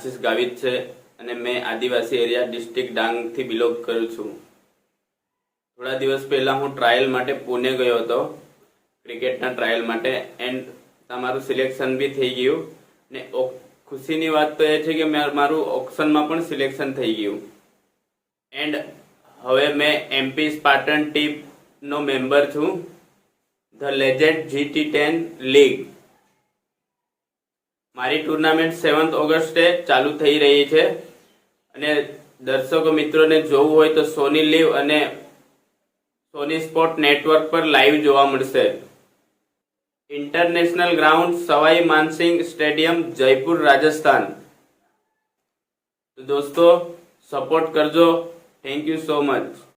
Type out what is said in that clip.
આશિષ ગાવિત છે અને મેં આદિવાસી એરિયા ડિસ્ટ્રિક્ટ ડાંગથી બિલોંગ કરું છું. થોડા દિવસ પહેલા હું ટ્રાયલ માટે પુણે ગયો હતો, ક્રિકેટના ટ્રાયલ માટે, એન્ડ તમારું સિલેક્શન બી થઈ ગયું ને ખુશીની વાત તો એ છે કે મારું ઓક્શનમાં પણ સિલેક્શન થઈ ગયું. એન્ડ હવે મેં એમપી સ્પાર્ટન ટીમનો મેમ્બર છું, ધ લેજેન્ડ GT10 લીગ. મારી ટુર્નામેન્ટ 7 ઓગસ્ટે ચાલુ થઈ રહી છે અને દર્શકો મિત્રોને જોવું હોય તો સોની લીવ અને સોની સ્પોર્ટ નેટવર્ક પર લાઈવ જોવા મળશે. International ground Sawai Mansingh stadium, Jaipur, Rajasthan. તો દોસ્તો સપોર્ટ કરજો. Thank you so much.